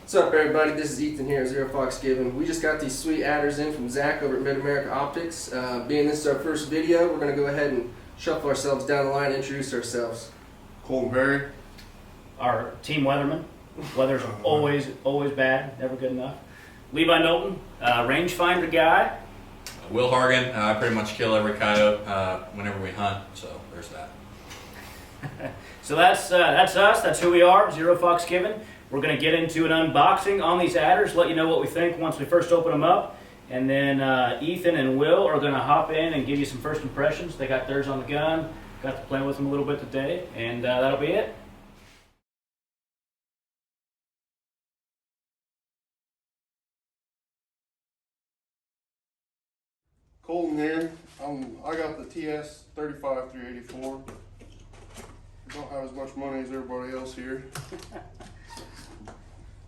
What's up, everybody? This is Ethan here at Zero Fox Given. We just got these sweet adders in from Zach over at Mid-America Optics. Being this is our first video, we're going to go ahead and shuffle ourselves down the line and introduce ourselves. Colton Berry. Our team weatherman. Weather's always bad, never good enough. Levi Knowlton, rangefinder guy. Will Hargan. I pretty much kill every coyote whenever we hunt, so there's that. So that's us. That's who we are. Zero Fox Given. We're going to get into an unboxing on these adders, let you know what we think once we first open them up. And then Ethan and Will are going to hop in and give you some first impressions. They got theirs on the gun. Got to play with them a little bit today, and that'll be it. Colton here. I got the TS 35-384. Don't have as much money as everybody else here.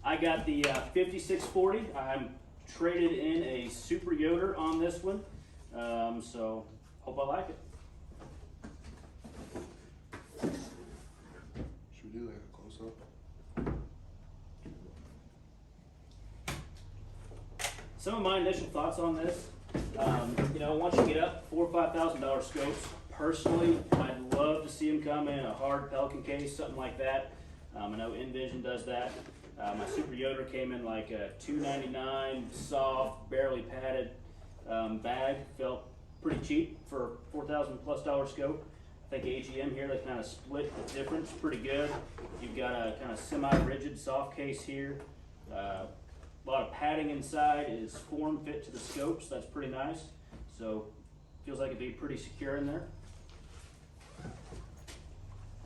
I got the 5640. I'm traded in a Super Yoder on this one, so hope I like it. Should we do that close up? Some of my initial thoughts on this, once you get up $4,000 or $5,000 scopes, personally, I'd love to see them come in a hard Pelican case, something like that. I know Envision does that. My Super Yoder came in like a $299 soft, barely padded bag. Felt pretty cheap for $4,000+ scope. I think AGM here, they kind of split the difference pretty good. You've got a kind of semi-rigid soft case here. A lot of padding inside is form fit to the scopes. That's pretty nice. So feels like it'd be pretty secure in there.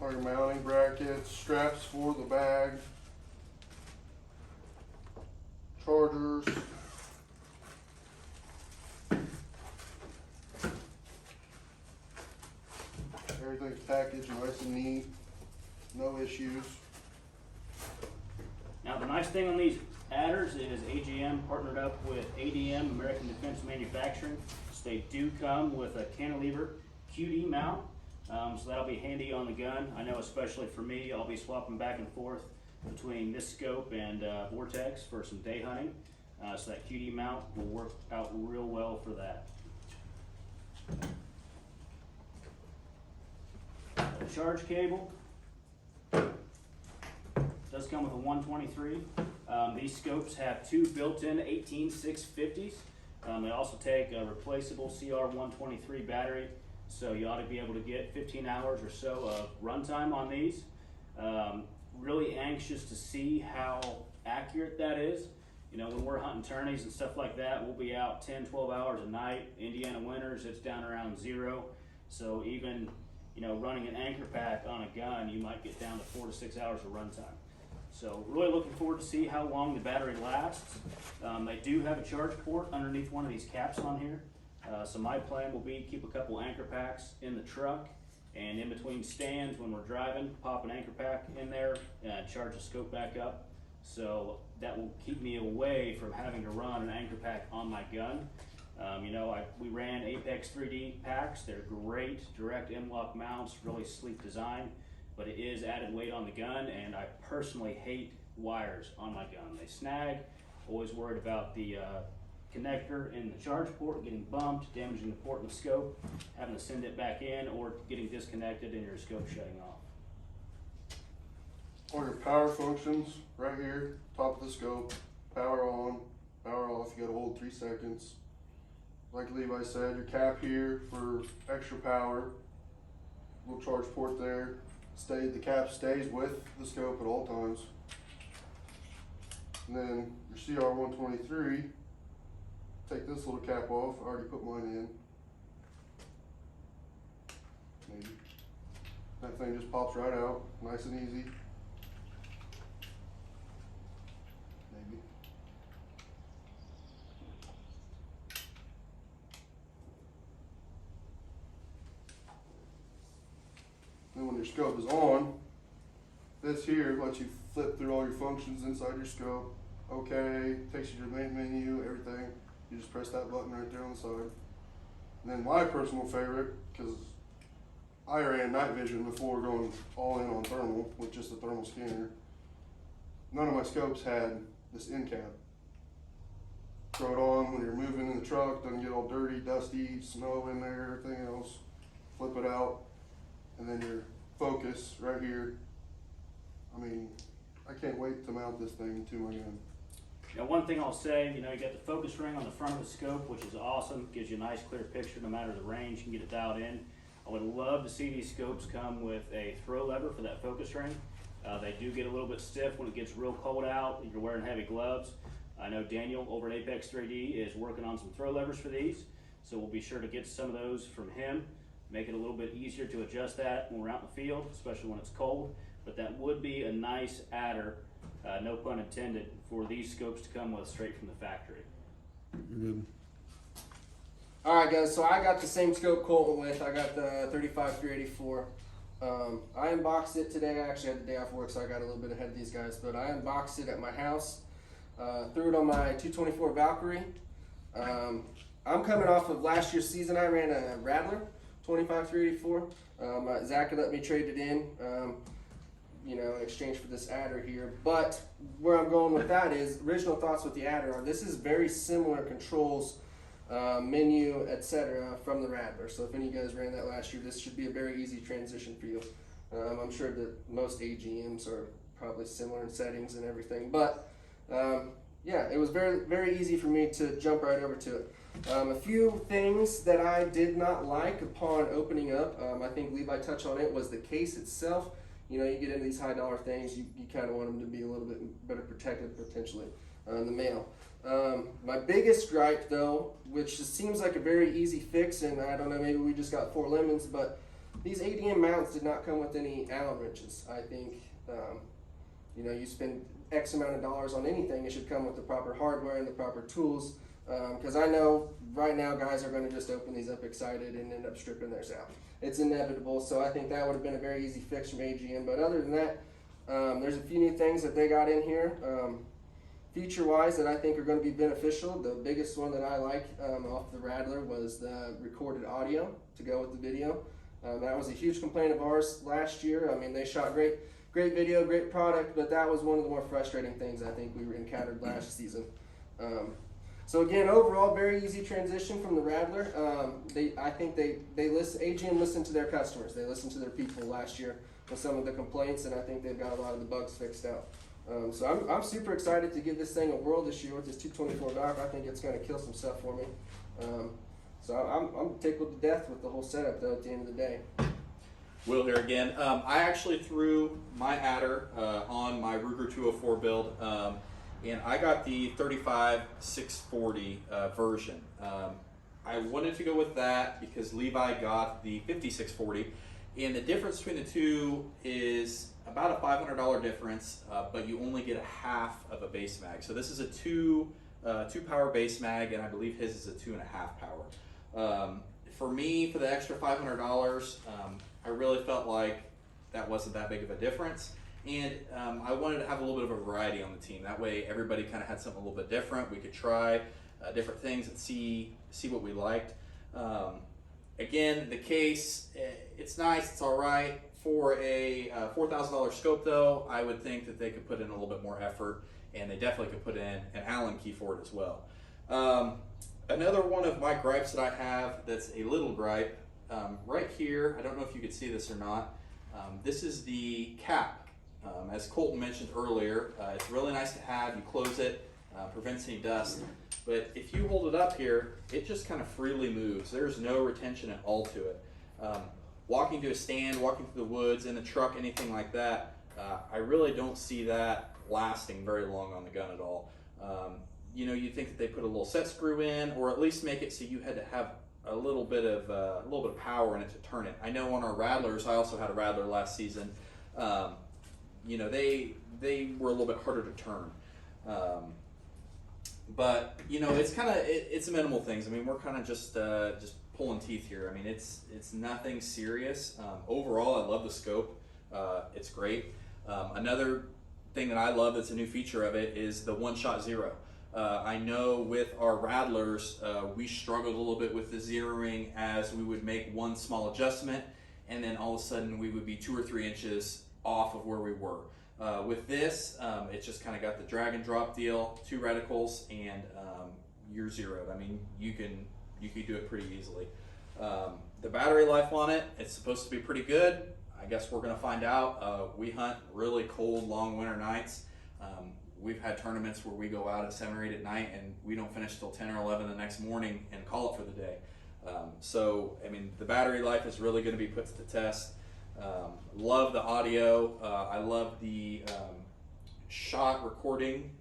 All your mounting brackets, straps for the bag, chargers, everything's packaged nice and neat, no issues. Now the nice thing on these adders is AGM partnered up with ADM, American Defense Manufacturing. So they do come with a cantilever QD mount, so that'll be handy on the gun. I know especially for me, I'll be swapping back and forth between this scope and Vortex for some day hunting. So that QD mount will work out real well for that. The charge cable does come with a 123. These scopes have two built-in 18650s. They also take a replaceable CR123 battery, so you ought to be able to get 15 hours or so of runtime on these. Really anxious to see how accurate that is. When we're hunting tourneys and stuff like that, we'll be out 10, 12 hours a night. Indiana winters, it's down around 0. So even, running an anchor pack on a gun, you might get down to 4 to 6 hours of runtime. So really looking forward to see how long the battery lasts. They do have a charge port underneath one of these caps on here. So my plan will be keep a couple anchor packs in the truck, and in between stands when we're driving, pop an anchor pack in there and charge the scope back up. So that will keep me away from having to run an anchor pack on my gun. We ran Apex 3D packs. They're great, direct M-lock mounts, really sleek design, but it is added weight on the gun, and I personally hate wires on my gun. They snag. Always worried about the connector in the charge port getting bumped, damaging the port in the scope, having to send it back in, or getting disconnected and your scope shutting off. All your power functions right here, top of the scope, power on, power off, you gotta hold 3 seconds. Like Levi said, your cap here for extra power, little charge port there. The cap stays with the scope at all times. And then your CR123, take this little cap off, I already put mine in. Maybe. That thing just pops right out, nice and easy. Maybe. Then when your scope is on, this here lets you flip through all your functions inside your scope. Okay, takes you to the main menu, everything. You just press that button right there on the side. And then my personal favorite, because I ran night vision before going all in on thermal with just a thermal scanner. None of my scopes had this end cap. Throw it on when you're moving in the truck, doesn't get all dirty, dusty, snow in there, everything else. Flip it out, and then your focus right here. I mean, I can't wait to mount this thing to my gun. Now, one thing I'll say, you know, you got the focus ring on the front of the scope, which is awesome. Gives you a nice clear picture no matter the range. You can get it dialed in. I would love to see these scopes come with a throw lever for that focus ring. They do get a little bit stiff when it gets real cold out and you're wearing heavy gloves. I know Daniel over at Apex 3D is working on some throw levers for these, so we'll be sure to get some of those from him. Make it a little bit easier to adjust that when we're out in the field, especially when it's cold. But that would be a nice adder, no pun intended, for these scopes to come with straight from the factory. Good. All right, guys. So I got the same scope Colt went with. I got the 35-384. I unboxed it today. I actually had the day off work, so I got a little bit ahead of these guys. But I unboxed it at my house. Threw it on my 224 Valkyrie. I'm coming off of last year's season. I ran a Rattler 25-384. Zach had let me trade it in, you know, in exchange for this adder here. But where I'm going with that is original thoughts with the adder are this is very similar controls, menu, etc. from the Rattler. So if any of you guys ran that last year, this should be a very easy transition for you. I'm sure that most AGMs are probably similar in settings and everything, but yeah, it was very, very easy for me to jump right over to it. A few things that I did not like upon opening up, I think Levi touched on it, was the case itself. You know, you get into these high dollar things, you kind of want them to be a little bit better protected potentially in the mail. My biggest gripe though, which just seems like a very easy fix, and I don't know, maybe we just got 4 lemons, but these ADM mounts did not come with any Allen wrenches. I think, you know, you spend X amount of dollars on anything, it should come with the proper hardware and the proper tools. Because I know right now guys are going to just open these up excited and end up stripping theirs out. It's inevitable, so I think that would have been a very easy fix from AGM. But other than that, there's a few new things that they got in here, feature-wise, that I think are going to be beneficial. The biggest one that I like off the Rattler was the recorded audio to go with the video. That was a huge complaint of ours last year. I mean, they shot great video, great product, but that was one of the more frustrating things I think we encountered last season. So again, overall, very easy transition from the Rattler. I think they listen. AGM listened to their customers. They listened to their people last year with some of the complaints, and I think they've got a lot of the bugs fixed out. So I'm super excited to give this thing a whirl this year with this 224 Valk. I think it's going to kill some stuff for me. So I'm tickled to death with the whole setup though. At the end of the day. Will here again. I actually threw my adder on my Ruger 204 build. And I got the 35-640 version. I wanted to go with that because Levi got the 5640, and the difference between the two is about a $500 difference, but you only get a half of a base mag. So this is a two power base mag, and I believe his is a 2.5 power. For me, for the extra $500, I really felt like that wasn't that big of a difference. And I wanted to have a little bit of a variety on the team. That way everybody kind of had something a little bit different. We could try different things and see what we liked. Again, the case, it's nice, it's all right. For a $4,000 scope though, I would think that they could put in a little bit more effort, and they definitely could put in an Allen key for it as well. Another one of my gripes that I have that's a little gripe, right here, I don't know if you could see this or not, this is the cap. As Colton mentioned earlier, it's really nice to have. You close it, prevents any dust. But if you hold it up here, it just kind of freely moves. There's no retention at all to it. Walking to a stand, walking through the woods, in the truck, anything like that, I really don't see that lasting very long on the gun at all. You know, you'd think that they put a little set screw in, or at least make it so you had to have a little bit of power in it to turn it. I know on our Rattlers, I also had a Rattler last season. You know, they were a little bit harder to turn. But you know, it's minimal things. I mean, we're kind of just pulling teeth here. I mean, it's nothing serious. Overall, I love the scope. It's great. Another thing that I love that's a new feature of it is the one-shot zero. I know with our Rattlers, we struggled a little bit with the zeroing, as we would make one small adjustment, and then all of a sudden we would be 2 or 3 inches off of where we were. With this, it's just kind of got the drag and drop deal, 2 reticles, and you're zeroed. I mean, you can do it pretty easily. The battery life on it, it's supposed to be pretty good. I guess we're gonna find out. We hunt really cold, long winter nights. We've had tournaments where we go out at 7 or 8 at night and we don't finish till 10 or 11 the next morning and call it for the day. So, I mean, the battery life is really going to be put to the test. Love the audio. I love the shot recording.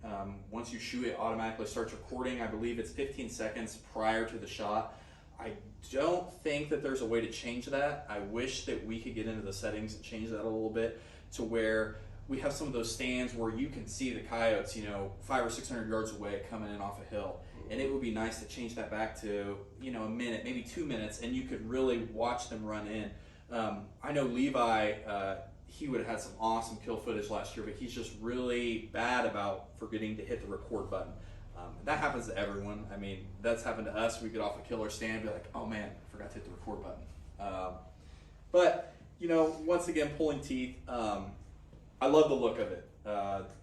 Once you shoot, it automatically starts recording. I believe it's 15 seconds prior to the shot. I don't think that there's a way to change that. I wish that we could get into the settings and change that a little bit to where we have some of those stands where you can see the coyotes, 500 or 600 yards away coming in off a hill. And it would be nice to change that back to, a minute, maybe 2 minutes, and you could really watch them run in. I know Levi, he would have had some awesome kill footage last year, but he's just really bad about forgetting to hit the record button. That happens to everyone. I mean, that's happened to us. We get off a killer stand and be like, oh man, I forgot to hit the record button. But, once again, pulling teeth, I love the look of it.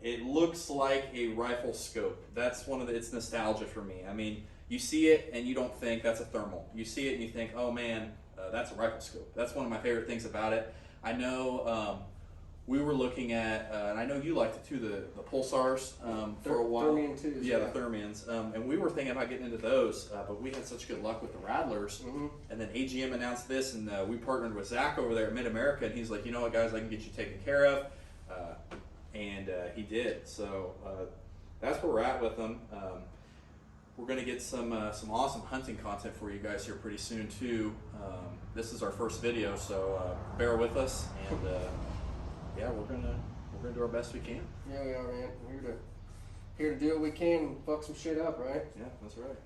It looks like a rifle scope. That's it's nostalgia for me. I mean, you see it and you don't think that's a thermal. You see it and you think, oh man, that's a rifle scope. That's one of my favorite things about it. I know we were looking at, and I know you liked it too, the Pulsars for a while. Thermian twos, yeah, the Thermians. And we were thinking about getting into those, but we had such good luck with the Rattlers. Mm-hmm. And then AGM announced this, and we partnered with Zach over there at Mid-America, and he's like, you know what, guys, I can get you taken care of. And he did. So that's where we're at with them. We're going to get some awesome hunting content for you guys here pretty soon too. This is our first video, so bear with us, and yeah, we're gonna do our best we can. Yeah, we are, man. We're here to do what we can and fuck some shit up, right? Yeah, that's right.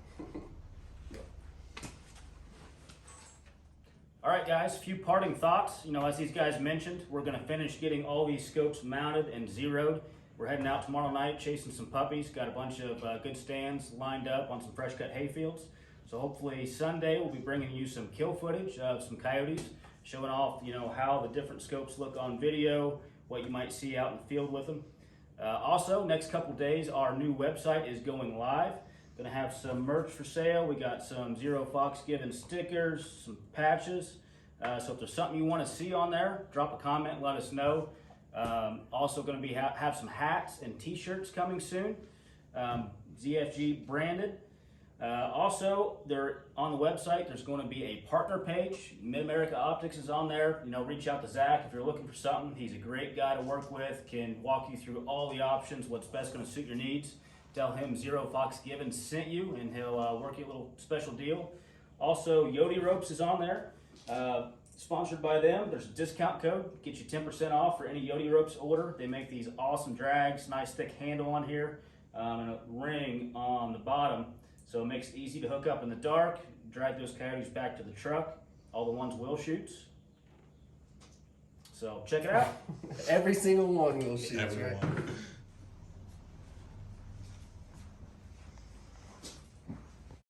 All right, guys, a few parting thoughts. As these guys mentioned, we're going to finish getting all these scopes mounted and zeroed. We're heading out tomorrow night chasing some puppies. Got a bunch of good stands lined up on some fresh cut hay fields. So hopefully Sunday we'll be bringing you some kill footage of some coyotes, showing off, how the different scopes look on video, what you might see out in the field with them. Also, next couple days, our new website is going live. Gonna have some merch for sale. We got some Zero Fox Given stickers, some patches. So if there's something you want to see on there, drop a comment, let us know. Also gonna have some hats and t-shirts coming soon, ZFG branded. Also, they're on the website. There's going to be a partner page. Mid-America Optics is on there. Reach out to Zach if you're looking for something. He's a great guy to work with. Can walk you through all the options, what's best going to suit your needs. Tell him Zero Fox Given sent you, and he'll work you a little special deal. Also, Yodi Ropes is on there. Sponsored by them. There's a discount code. Get you 10% off for any Yodi Ropes order. They make these awesome drags. Nice thick handle on here, and a ring on the bottom. So it makes it easy to hook up in the dark, drag those coyotes back to the truck. All the ones Will shoots. So check it out. Every single one will shoot, right? Everyone.